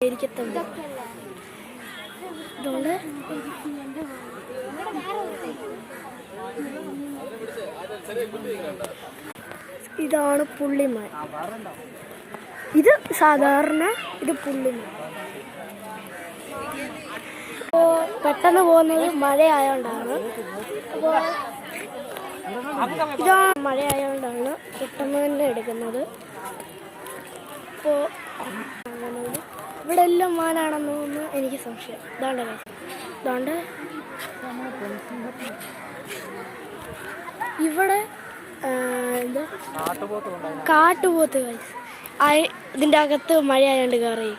ഇരിക്കത്തുള്ളൂ. അതുകൊണ്ട് ഇതാണ് പുള്ളിമാൻ. ഇത് സാധാരണ ഇത് പുള്ളിമാൻ. അപ്പോൾ പെട്ടെന്ന് പോകുന്നത് മഴയായതുകൊണ്ടാണ്. അപ്പോൾ ഇതാണ് മഴയായതുകൊണ്ടാണ് പെട്ടെന്ന് തന്നെ എടുക്കുന്നത്. അപ്പോൾ ഇവിടെ എല്ലാം മാനാണെന്ന് എനിക്ക് സംശയം. ഇതാണ്ട് ഇവിടെ എന്താ കാട്ടുപോത്ത് ഇതിൻ്റെ അകത്ത് മഴയായോണ്ട് കയറി.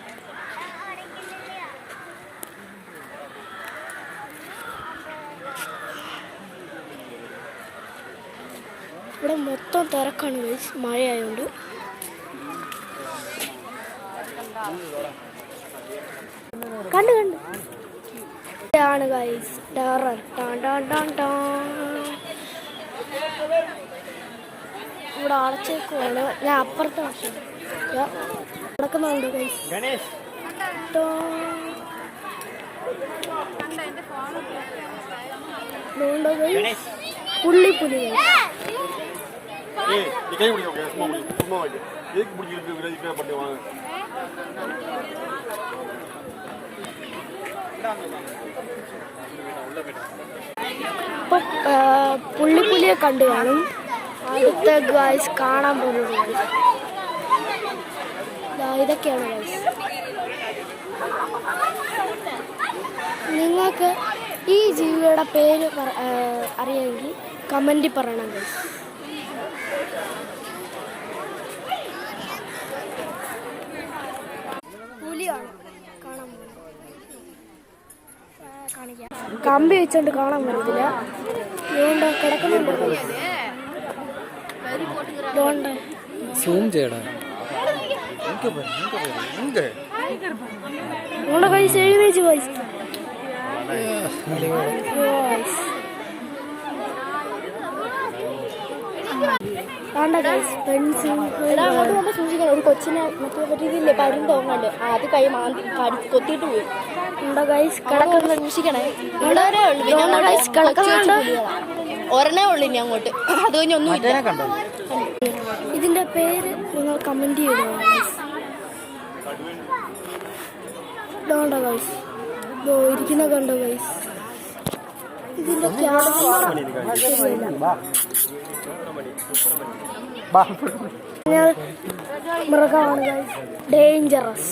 ഇവിടെ മൊത്തം തിരക്കാണ് ഗൈസ് മഴയായോണ്ട്. കണ്ടു ഇതാണ് ഗൈസ് ടെറർ. ഇവിടെ അടച്ചേക്കുവാണ്. ഞാൻ അപ്പുറത്തെ വർഷം നടക്കുന്നുണ്ട് ഗൈസ്. പുള്ളിപ്പുലി ഇപ്പൊ പുള്ളിപ്പുലിയെ കണ്ടു കാണും. അടുത്ത ഗൈസ് കാണാൻ പോകുന്നത് ഇതൊക്കെയാണ് ഗൈസ്. നിങ്ങൾക്ക് ഈ ജീവിയുടെ പേര് അറിയാമെങ്കിൽ കമൻറ്റിൽ പറയണം ഗൈസ്. പുലിയാണ് കാണാൻ പോകുന്നത്. കാണിക്കാം. കമ്പി വെച്ചോണ്ട് കാണാൻ പറ്റത്തില്ല. ഇതുകൊണ്ട് കിടക്കുന്നുണ്ട്. സൂം ചെയ്യടാ. നിങ്ങളുടെ പൈസ എഴുന്നേച്ച് പൈസ സൂക്ഷിക്കണം. ഒരു കൊച്ചിനെ മറ്റേ പറ്റിയില്ലേ പരുന്തോങ്ങണ്ട് അത് കൈ മാന്തി കൊത്തിയിട്ട് പോയി. സൂക്ഷിക്കണേ. ഒരെണ്ണേ ഉള്ളു ഇനി അങ്ങോട്ട്. അത് കഴിഞ്ഞൊന്നും ഇതിന്റെ പേര് നിങ്ങൾ കമന്റ് ചെയ്യണോ ഗൈസ്. ഇരിക്കുന്ന കണ്ടോ ഗൈസ്. ഇതിന്റെ മൃഗമാണ് ഗൈസ്. ഡേഞ്ചറസ്.